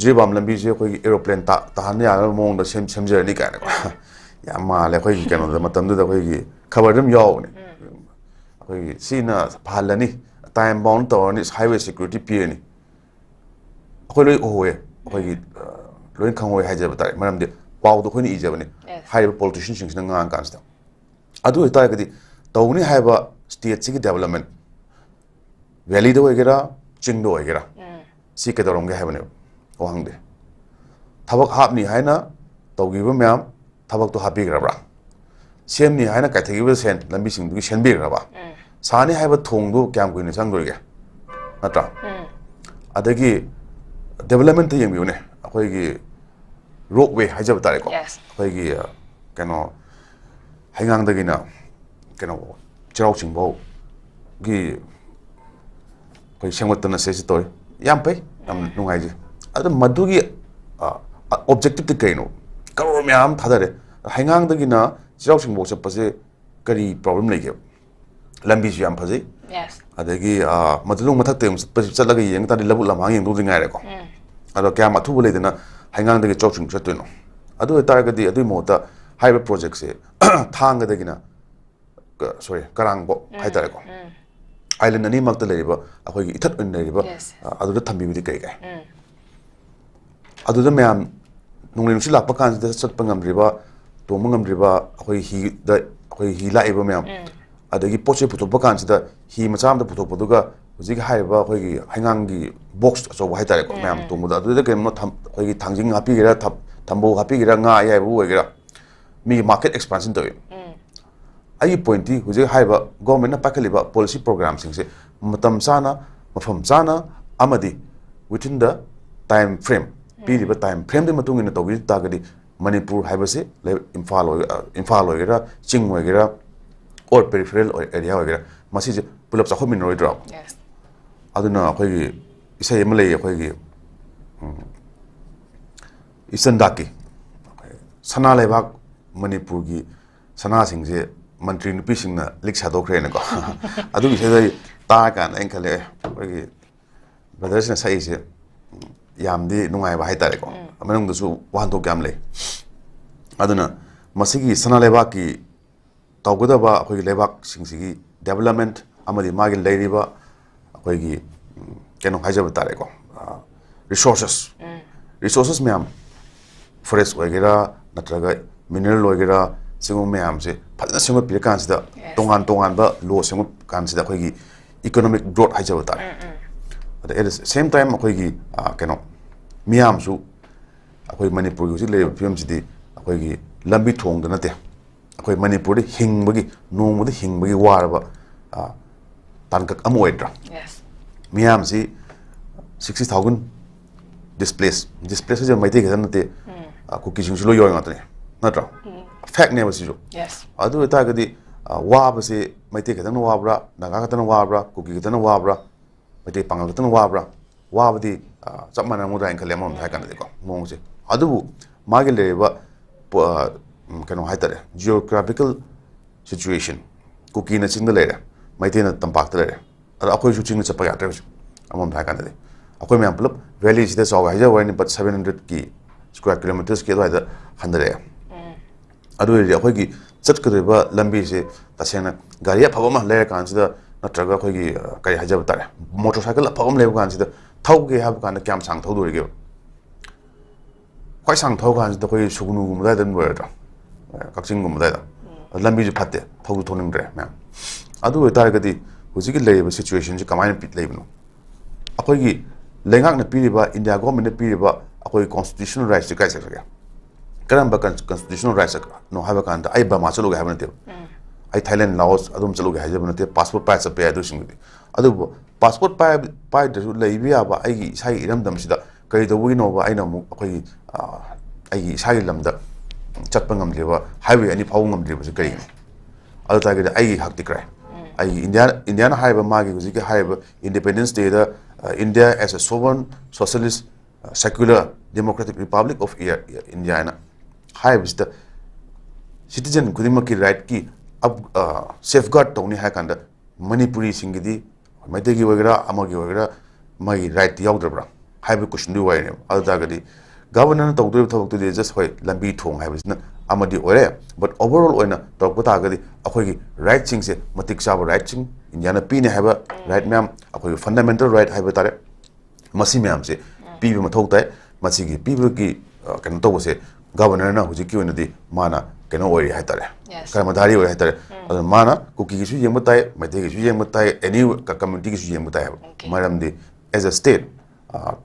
ꯖꯤꯔꯤꯕꯥꯝ ꯂꯝꯕꯤꯁꯦ ꯑꯩꯈꯣꯏꯒꯤ ꯑꯦꯔꯣꯄ꯭ꯂꯦꯟ ꯇꯥꯍꯟ ꯌꯥꯅꯕ ꯃꯑꯣꯡꯗ ꯁꯦꯝꯖꯔꯅꯤ ꯀꯥꯏꯅꯀꯣ ꯌꯥꯝ ꯃꯥꯜꯂꯦ ꯑꯩꯈꯣꯏꯒꯤ ꯀꯩꯅꯣꯗ ꯃꯇꯝꯗꯨꯗ ꯑꯩꯈꯣꯏꯒꯤ ꯈꯕꯔ ꯑꯗꯨꯝ ꯌꯥꯎꯕꯅꯦ ꯑꯩꯈꯣꯏꯒꯤ ꯁꯤꯅ ꯐꯍꯜꯂꯅꯤ ꯇꯥꯏꯝ ꯕꯥꯎꯟ ꯇꯧꯔꯅꯤ ꯍꯥꯏꯋꯦ ꯁꯦꯀ꯭ꯌꯨꯔꯤꯇꯤ ꯄꯤꯔꯅꯤ ꯑꯩꯈꯣꯏ ꯂꯣꯏ ꯎꯍꯧꯋꯦ ꯑꯩꯈꯣꯏꯒꯤ ꯂꯣꯏ ꯈꯪꯍꯧꯋꯦ ꯍꯥꯏꯖꯕ ꯇꯥꯔꯦ ꯃꯔꯝꯗꯤ ꯄꯥꯎꯗꯣ ꯑꯩꯈꯣꯏꯅ ꯏꯖꯕꯅꯤ ꯍꯥꯏꯔꯤꯕ ꯄꯣꯂꯤꯇꯤꯁꯤꯌꯟꯁꯤꯡꯁꯤꯅ ꯉꯥꯡ ꯀꯥꯟꯁꯤꯗ ꯑꯗꯨ ꯑꯣꯏꯇꯥꯔꯒꯗꯤ ꯇꯧꯒꯅꯤ ꯍꯥꯏꯕ ꯁ꯭ꯇꯦꯠꯁꯤꯒꯤ ꯗꯦꯕꯂꯞꯃꯦꯟ ꯚꯦꯂꯤꯗ ꯑꯣꯏꯒꯦꯔꯥ ꯆꯤꯡꯗ ꯑꯣꯏꯒꯦꯔꯥ ꯁꯤ ꯀꯩꯗꯧꯔꯝꯒꯦ ꯍꯥꯏꯕꯅꯦꯕ ꯋꯥꯍꯪꯗꯦ ꯊꯕꯛ ꯍꯥꯞꯅꯤ ꯍꯥꯏꯅ ꯇꯧꯈꯤꯕ ꯃꯌꯥꯝ ꯊꯕꯛꯇꯣ ꯍꯥꯞꯄꯤꯈ꯭ꯔꯕ꯭ꯔꯥ ꯁꯦꯝꯅꯤ ꯍꯥꯏꯅ ꯀꯥꯏꯊꯈꯤꯕ ꯁꯦꯟ ꯂꯝꯕꯤꯁꯤꯡꯗꯨꯒꯤ ꯁꯦꯝꯕꯤꯈ꯭ꯔꯕ ꯁꯥꯅꯤ ꯍꯥꯏꯕ ꯊꯣꯡꯗꯨ ꯀꯌꯥꯝ ꯀꯨꯏꯅ ꯆꯪꯗꯣꯔꯤꯒꯦ ꯅꯠꯇ꯭ꯔꯥ ꯑꯗꯒꯤ ꯗꯦꯕꯂꯞꯃꯦꯟꯇ ꯌꯦꯡꯕꯤꯌꯨꯅꯦ ꯑꯩꯈꯣꯏꯒꯤ ꯔꯣꯞꯋꯦ ꯍꯥꯏꯖꯕ ꯇꯥꯔꯦꯀꯣ ꯑꯩꯈꯣꯏꯒꯤ ꯀꯩꯅꯣ ꯍꯩꯉꯥꯡꯗꯒꯤꯅ ꯀꯩꯅꯣ ꯆꯩꯔꯥꯎ ꯆꯤꯡꯐꯥꯎꯒꯤ ꯑꯩꯈꯣꯏ ꯁꯦꯝꯒꯠꯇꯅ ꯁꯤꯁꯤ ꯇꯧꯋꯤ ꯌꯥꯝ ꯐꯩ ꯌꯥꯝ ꯅꯨꯡꯉꯥꯏꯖꯩ ꯑꯗꯨ ꯃꯗꯨꯒꯤ ꯑꯣꯕꯖꯦꯛꯇꯤꯞꯇꯤ ꯀꯩꯅꯣ ꯀꯔꯣꯔ ꯃꯌꯥꯝ ꯊꯥꯗꯔꯦ ꯍꯩꯉꯥꯡꯗꯒꯤꯅ ꯆꯩꯔꯥꯎ ꯆꯤꯡꯐꯥꯎ ꯆꯠꯄꯁꯦ ꯀꯔꯤ ꯄ꯭ꯔꯣꯕ꯭ꯂꯦꯝ ꯂꯩꯒꯦꯕ ꯂꯝꯕꯤꯁꯨ ꯌꯥꯝ ꯐꯖꯩ ꯑꯗꯒꯤ ꯃꯗꯨꯂꯣꯡ ꯃꯊꯛꯇ ꯆꯠꯂꯒ ꯌꯦꯡꯕ ꯇꯥꯔꯗꯤ ꯂꯧꯕꯨꯛ ꯂꯝꯍꯥꯡ ꯌꯦꯡꯗꯧꯗꯤ ꯉꯥꯏꯔꯦꯀꯣ ꯑꯗꯣ ꯀꯌꯥꯝ ꯑꯊꯨꯕ ꯂꯩꯗꯅ ꯍꯩꯉꯥꯡꯗꯒꯤ ꯆꯩꯔꯥꯎ ꯆꯤꯡ ꯆꯠꯇꯣꯏꯅꯣ ꯑꯗꯨ ꯑꯣꯏꯇꯥꯔꯒꯗꯤ ꯑꯗꯨꯒꯤ ꯃꯍꯨꯠꯇ ꯍꯥꯏꯔꯤꯕ ꯄ꯭ꯔꯣꯖꯦꯛꯁꯦ ꯊꯥꯡꯒꯗꯒꯤꯅ ꯁꯣꯔꯤ ꯀꯔꯥꯡꯐꯥꯎ ꯍꯥꯏꯇꯥꯔꯦꯀꯣ ꯑꯥꯏꯂꯦꯟ ꯑꯅꯤꯃꯛꯇ ꯂꯩꯔꯤꯕ ꯑꯩꯈꯣꯏꯒꯤ ꯏꯊꯠ ꯑꯣꯏꯅ ꯂꯩꯔꯤꯕ ꯑꯗꯨꯗ ꯊꯝꯕꯤꯕꯗꯤ ꯀꯩ ꯀꯥꯏ ꯑꯗꯨꯗ ꯃꯌꯥꯝ ꯅꯣꯡꯂꯩ ꯅꯨꯡꯁꯤꯠ ꯂꯥꯛꯄ ꯀꯥꯟꯁꯤꯗ ꯆꯠꯄ ꯉꯝꯗ꯭ꯔꯤꯕ ꯇꯣꯡꯕ ꯉꯝꯗ꯭ꯔꯤꯕ ꯑꯩꯈꯣꯏ ꯍꯤꯗ ꯑꯩꯈꯣꯏ ꯍꯤ ꯂꯥꯛꯏꯕ ꯃꯌꯥꯝ ꯑꯗꯒꯤ ꯄꯣꯠ ꯆꯩ ꯄꯨꯊꯣꯛꯄ ꯀꯥꯟꯁꯤꯗ ꯍꯤ ꯃꯆꯥ ꯑꯃꯗ ꯄꯨꯊꯣꯛꯄꯗꯨꯒ ꯍꯧꯖꯤꯛ ꯍꯥꯏꯔꯤꯕ ꯑꯩꯈꯣꯏꯒꯤ ꯍꯩꯉꯥꯡꯒꯤ ꯕꯣꯛꯁ ꯑꯆꯧꯕ ꯍꯥꯏꯇꯥꯔꯦꯀꯣ ꯃꯌꯥꯝ ꯇꯣꯡꯕꯗ ꯑꯗꯨꯗ ꯀꯩꯅꯣ ꯑꯩꯈꯣꯏꯒꯤ ꯊꯥꯡꯖꯤꯡ ꯍꯥꯞꯄꯤꯒꯦꯔꯥ ꯊꯝꯕꯧ ꯍꯥꯞꯄꯤꯒꯦꯔꯥ ꯉꯥ ꯑꯌꯥꯏꯕꯕꯨ ꯑꯣꯏꯒꯦꯔꯥ ꯃꯤꯒꯤ ꯃꯥꯔꯀꯦꯠ ꯑꯦꯛꯁꯄꯥꯟꯁꯟ ꯇꯧꯋꯤ ꯑꯩꯒꯤ ꯄꯣꯏꯟꯇꯤ ꯍꯧꯖꯤꯛ ꯍꯥꯏꯔꯤꯕ ꯒꯣꯔꯃꯦꯟꯅ ꯄꯥꯏꯈꯠꯂꯤꯕ ꯄꯣꯂꯤꯁꯤ ꯄ꯭ꯔꯣꯒ꯭ꯔꯥꯝꯁꯤꯡꯁꯦ ꯃꯇꯝ ꯆꯥꯅ ꯃꯐꯝ ꯆꯥꯅ ꯑꯃꯗꯤ ꯋꯤꯊꯤꯟ ꯗ ꯇꯥꯏꯝ ꯐ꯭ꯔꯦꯝ ꯄꯤꯔꯤꯕ ꯇꯥꯏꯝ ꯐ꯭ꯔꯦꯝꯗꯨꯒꯤ ꯃꯇꯨꯡ ꯏꯟꯅ ꯇꯧꯕꯤ ꯇꯥꯔꯒꯗꯤ ꯃꯅꯤꯄꯨꯔ ꯍꯥꯏꯕꯁꯤ ꯏꯝꯐꯥꯜ ꯑꯣꯏꯒꯦꯔꯥ ꯆꯤꯡ ꯑꯣꯏꯒꯦꯔꯥ ꯑꯣꯔ ꯄꯦꯔꯤꯐꯦꯔꯦꯜ ꯑꯦꯔꯤꯌꯥ ꯑꯣꯏꯒꯦꯔꯥ ꯃꯁꯤꯁꯦ ꯄꯨꯂꯞ ꯆꯥꯎꯈꯠꯃꯤꯟꯅꯔꯣꯏꯗ꯭ꯔꯣ ꯑꯗꯨꯅ ꯑꯩꯈꯣꯏꯒꯤ ꯏꯁꯩ ꯑꯃ ꯂꯩ ꯑꯩꯈꯣꯏꯒꯤ ꯏꯆꯟꯗꯥꯛꯀꯤ ꯁꯅꯥ ꯂꯩꯕꯥꯛ ꯃꯅꯤꯄꯨꯔꯒꯤ ꯁꯅꯥꯁꯤꯡꯁꯦ ꯃꯟꯇ꯭ꯔꯤ ꯅꯨꯄꯤꯁꯤꯡꯅ ꯂꯤꯛ ꯁꯥꯗꯣꯛꯈ꯭ꯔꯦꯅꯀꯣ ꯑꯗꯨꯒꯤ ꯏꯁꯩꯗꯣ ꯇꯥꯔꯀꯥꯟꯗ ꯑꯩꯅ ꯈꯜꯂꯦ ꯑꯩꯈꯣꯏꯒꯤ ꯕ꯭ꯔꯗꯔꯁꯤꯅ ꯁꯛꯏꯁꯦ ꯌꯥꯝꯗꯤ ꯅꯨꯡꯉꯥꯏꯕ ꯍꯥꯏꯇꯥꯔꯦꯀꯣ ꯃꯅꯨꯡꯗꯁꯨ ꯋꯥꯍꯟꯊꯣꯛ ꯌꯥꯝ ꯂꯩ ꯑꯗꯨꯅ ꯃꯁꯤꯒꯤ ꯁꯅꯥ ꯂꯩꯕꯥꯛꯀꯤ ꯇꯧꯒꯗꯕ ꯑꯩꯈꯣꯏꯒꯤ ꯂꯩꯕꯥꯛꯁꯤꯡꯁꯤꯒꯤ ꯗꯦꯕꯂꯞꯃꯦꯟꯠ ꯑꯃꯗꯤ ꯃꯥꯒꯤ ꯂꯩꯔꯤꯕ ꯑꯩꯈꯣꯏꯒꯤ ꯀꯩꯅꯣ ꯍꯥꯏꯖꯕ ꯇꯥꯔꯦꯀꯣ ꯔꯤꯁꯣꯔꯁꯦꯁ ꯃꯌꯥꯝ ꯐꯣꯔꯦꯁ ꯑꯣꯏꯒꯦꯔꯥ ꯅꯠꯇ꯭ꯔꯒ ꯃꯤꯅꯔꯦꯜ ꯑꯣꯏꯒꯦꯔꯥ ꯁꯤꯒꯨꯝꯕ ꯃꯌꯥꯝꯁꯦ ꯐꯖꯅ ꯁꯦꯝꯒꯠꯄꯤꯔ ꯀꯥꯟꯁꯤꯗ ꯇꯣꯉꯥꯟ ꯇꯣꯉꯥꯟꯕ ꯂꯣ ꯁꯦꯝꯒꯠ ꯀꯥꯟꯁꯤꯗ ꯑꯩꯈꯣꯏꯒꯤ ꯏꯀꯣꯅꯣꯃꯤꯛ ꯒ꯭ꯔꯣꯠ ꯍꯥꯏꯖꯕ ꯇꯥꯔꯦ ꯑꯗ ꯑꯦꯠ ꯗ ꯁꯦꯝ ꯇꯥꯏꯝ ꯑꯩꯈꯣꯏꯒꯤ ꯀꯩꯅꯣ ꯃꯤꯌꯥꯝꯁꯨ ꯑꯩꯈꯣꯏ ꯃꯅꯤꯄꯨꯔꯒꯤ ꯍꯧꯖꯤꯛ ꯂꯩꯔꯤꯕ ꯐꯤꯕꯝꯁꯤꯗꯤ ꯑꯩꯈꯣꯏꯒꯤ ꯂꯝꯕꯤ ꯊꯣꯡꯗ ꯅꯠꯇꯦ ꯑꯩꯈꯣꯏ ꯃꯅꯤꯄꯨꯔꯗ ꯍꯤꯡꯕꯒꯤ ꯅꯣꯡꯃꯗ ꯍꯤꯡꯕꯒꯤ ꯋꯥꯔꯕ ꯇꯥꯡꯀꯛ ꯑꯃ ꯑꯣꯏꯗ꯭ꯔꯥ ꯃꯤꯌꯥꯝꯁꯤ 60,000 ꯗꯤꯁꯄ꯭ꯂꯦꯁ ꯍꯥꯏꯁꯦ ꯃꯩꯇꯩ ꯈꯛꯇ ꯅꯠꯇꯦ ꯀꯨꯀꯤꯁꯤꯡꯁꯨ ꯂꯣꯏ ꯌꯥꯎꯔꯤ ꯉꯥꯛꯇꯅꯦ ꯅꯠꯇ꯭ꯔꯥ ꯐꯦꯛꯅꯦꯕ ꯁꯤꯁꯨ ꯑꯗꯨ ꯑꯣꯏꯇꯥꯔꯒꯗꯤ ꯋꯥꯕꯁꯦ ꯃꯩꯇꯩ ꯈꯛꯇꯅ ꯋꯥꯕ꯭ꯔꯥ ꯅꯥꯒꯥ ꯈꯛꯇꯅ ꯋꯥꯕ꯭ꯔꯥ ꯀꯨꯀꯤ ꯈꯛꯇꯅ ꯋꯥꯕ꯭ꯔꯥ ꯃꯩꯇꯩ ꯄꯥꯡꯒꯜ ꯈꯛꯇꯅ ꯋꯥꯕ꯭ꯔꯥ ꯋꯥꯕꯗꯤ ꯆꯞ ꯃꯥꯟꯅꯔꯝꯒꯗ꯭ꯔꯥ ꯍꯥꯏꯅ ꯈꯜꯂꯦ ꯑꯃꯔꯣꯝꯗ ꯍꯥꯏ ꯀꯥꯟꯗꯗꯤꯀꯣ ꯃꯑꯣꯡꯁꯦ ꯑꯗꯨꯕꯨ ꯃꯥꯒꯤ ꯂꯩꯔꯤꯕ ꯀꯩꯅꯣ ꯍꯥꯏꯇꯥꯔꯦ ꯖꯤꯑꯣꯒ꯭ꯔꯥꯐꯤꯀꯦꯜ ꯁꯤꯆꯨꯋꯦꯁꯟ ꯀꯨꯀꯤꯅ ꯆꯤꯡꯗ ꯂꯩꯔꯦ ꯃꯩꯇꯩꯅ ꯇꯝꯄꯥꯛꯇ ꯂꯩꯔꯦ ꯑꯗꯣ ꯑꯩꯈꯣꯏꯁꯨ ꯆꯤꯡꯗ ꯆꯠꯄ ꯌꯥꯗ꯭ꯔꯦ ꯍꯧꯖꯤꯛ ꯑꯃꯔꯣꯝꯗ ꯍꯥꯏ ꯀꯥꯟꯗꯗꯤ ꯑꯩꯈꯣꯏ ꯃꯌꯥꯝ ꯄꯨꯂꯞ ꯚꯦꯂꯤꯁꯤꯗ ꯆꯥꯎꯕ ꯍꯥꯏꯖꯕ ꯋꯥꯅꯤ ꯕꯠ 700 ꯁ꯭ꯀ꯭ꯋꯥꯔ ꯀꯤꯂꯣꯃꯤꯇꯔꯁꯀꯤ ꯑꯗꯨꯋꯥꯏꯗ ꯍꯟꯊꯔꯛꯑꯦ ꯑꯗꯨ ꯑꯣꯏꯔꯗꯤ ꯑꯩꯈꯣꯏꯒꯤ ꯆꯠꯀꯗꯧꯔꯤꯕ ꯂꯝꯕꯤꯁꯦ ꯇꯁꯦꯡꯅ ꯒꯥꯔꯤ ꯑꯐꯕ ꯑꯃ ꯂꯩꯔꯀꯥꯟꯁꯤꯗ ꯅꯠꯇ꯭ꯔꯒ ꯑꯩꯈꯣꯏꯒꯤ ꯀꯔꯤ ꯍꯥꯏꯖꯕ ꯇꯥꯔꯦ ꯃꯣꯇꯣꯔ ꯁꯥꯏꯀꯜ ꯑꯐꯕ ꯑꯃ ꯂꯩꯕ ꯀꯥꯟꯁꯤꯗ ꯊꯧꯒꯦ ꯍꯥꯏꯕ ꯀꯥꯟꯗ ꯀꯌꯥꯝ ꯁꯥꯡ ꯊꯧꯗꯣꯔꯤꯒꯦꯕ ꯈ꯭ꯋꯥꯏ ꯁꯥꯡ ꯊꯧ ꯀꯥꯟꯁꯤꯗ ꯑꯩꯈꯣꯏ ꯁꯨꯒꯨꯅꯨꯒꯨꯝꯕ ꯑꯗꯨꯋꯥꯏꯗ ꯑꯗꯨꯝ ꯂꯣꯏꯔꯗ꯭ꯔꯥ ꯀꯛꯆꯤꯡꯒꯨꯝꯕ ꯑꯗꯨꯋꯥꯏꯗ ꯂꯝꯕꯤꯁꯨ ꯐꯠꯇꯦ ꯊꯧꯁꯨ ꯊꯧꯅꯤꯡꯗ꯭ꯔꯦ ꯃꯌꯥꯝ ꯑꯗꯨ ꯑꯣꯏꯇꯥꯔꯒꯗꯤ ꯍꯧꯖꯤꯛꯀꯤ ꯂꯩꯔꯤꯕ ꯁꯤꯆꯨꯋꯦꯁꯟꯁꯤ ꯀꯃꯥꯏꯅ ꯂꯩꯕꯅꯣ ꯑꯩꯈꯣꯏꯒꯤ ꯂꯩꯉꯥꯛꯅ ꯄꯤꯔꯤꯕ ꯏꯟꯗꯤꯌꯥ ꯒꯣꯔꯃꯦꯟꯅ ꯄꯤꯔꯤꯕ ꯑꯩꯈꯣꯏꯒꯤ ꯀꯣꯟꯁꯇꯤꯇ꯭ꯌꯨꯁꯅꯦꯜ ꯔꯥꯏꯠꯁꯦ ꯀꯥꯏ ꯆꯠꯈ꯭ꯔꯒꯦ ꯀꯔꯝꯕ ꯀꯟꯁꯇꯤꯇ꯭ꯌꯨꯁꯅꯦꯜ ꯔꯥꯏꯠꯁꯅꯣ ꯍꯥꯏꯕ ꯀꯥꯟꯗ ꯑꯩ ꯕꯔꯃꯥ ꯆꯠꯂꯨꯒꯦ ꯍꯥꯏꯕ ꯅꯠꯇꯦꯕ ꯑꯩ ꯊꯥꯏꯂꯦꯟ ꯂꯥꯑꯣꯁ ꯑꯗꯨꯝ ꯆꯠꯂꯨꯒꯦ ꯍꯥꯏꯖꯕ ꯅꯠꯇꯦ ꯄꯥꯁꯄꯣꯔꯠ ꯄꯥꯏꯔ ꯆꯠꯄ ꯌꯥꯏ ꯑꯗꯨꯁꯤꯡꯗꯨꯗꯤ ꯑꯗꯨꯕꯨ ꯄꯥꯁꯄꯣꯔꯠ ꯄꯥꯏꯗ꯭ꯔꯁꯨ ꯂꯩꯕ ꯌꯥꯕ ꯑꯩꯒꯤ ꯏꯁꯥꯒꯤ ꯏꯔꯝꯗꯝꯁꯤꯗ ꯀꯔꯤ ꯇꯧꯕꯒꯤꯅꯣꯕ ꯑꯩꯅ ꯑꯃꯨꯛ ꯑꯩꯈꯣꯏꯒꯤ ꯑꯩꯒꯤ ꯏꯁꯥꯒꯤ ꯂꯝꯗ ꯆꯠꯄ ꯉꯝꯗ꯭ꯔꯤꯕ ꯍꯥꯏꯋꯦ ꯑꯅꯤ ꯐꯥꯎꯕ ꯉꯝꯗ꯭ꯔꯤꯕꯁꯤ ꯀꯔꯤꯒꯤꯅꯣ ꯑꯗꯨ ꯇꯥꯔꯒꯗꯤ ꯑꯩꯒꯤ ꯍꯛꯇꯤ ꯀꯔꯥꯏ ꯑꯩꯒꯤ ꯏꯟꯗꯤꯌꯥꯅ ꯍꯥꯏꯔꯤꯕ ꯃꯥꯒꯤ ꯍꯧꯖꯤꯛꯀꯤ ꯍꯥꯏꯔꯤꯕ ꯏꯟꯗꯤꯄꯦꯟꯗꯦꯟꯁ ꯗꯦꯗ India as a sovereign socialist secular democratic republic of India ꯍꯥꯏꯅ ꯍꯥꯏꯔꯤꯕꯁꯤꯗ ꯁꯤꯇꯤꯖꯟ ꯈꯨꯗꯤꯡꯃꯛꯀꯤ ꯔꯥꯏꯠꯀꯤ ꯁꯦꯐꯒꯥꯔꯗ ꯇꯧꯅꯤ ꯍꯥꯏ ꯀꯥꯟꯗ ꯃꯅꯤꯄꯨꯔꯤꯁꯤꯡꯒꯤꯗꯤ ꯃꯩꯇꯩꯒꯤ ꯑꯣꯏꯒꯦꯔꯥ ꯑꯃꯒꯤ ꯑꯣꯏꯒꯦꯔꯥ ꯃꯥꯒꯤ ꯔꯥꯏꯠꯇꯤ ꯌꯥꯎꯗ꯭ꯔꯕ꯭ꯔꯥ hybrid question do way other governor talk to the just way lambi thong have amadi ore but overall oina talk batagadi akhoi right thing se matik sab right thing indiana pine have right ma'am akhoi fundamental right have tare masi ma'am se pi bi mathok tai masi gi people ki kan to se governor na huji ki oina di mana kan oi ha tare ka madari oi ha tare mana kuki gi su yeng batai maite gi su yeng batai any community gi su yeng batai maram di as a state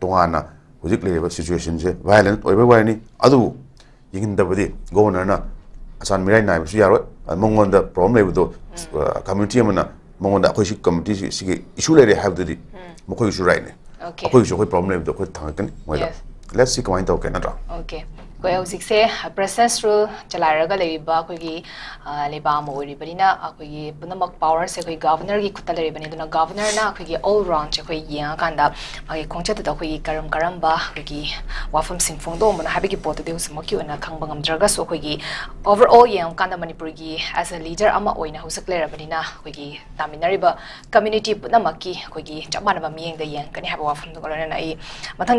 tongana hujik le situation je violent oiba wani adu yingindabadi governor na asan mirai na su yaro mongon da problem le do community amana mongon da akhoi si community si issue le have the mokoi issue right ne akhoi issue problem le do ko thangkan moida let's see comment okay na okay ko hojik se process rule chalairaga leiba ko gi leba mo ori barina ko gi punamak power se ko governor gi khuta le bani duna governor na ko gi all round che ko ya kanda agi khongchat da ko gi karam ba ko gi wafam singfong do mon habi gi pot de usmo ki ona khang bangam draga so ko gi overall yang kanda manipur gi as a leader ama oina husak le barina ko gi taminari ba community punamak ki ko gi chamana ba mieng da yang kani haba wafam do ko na ai mathang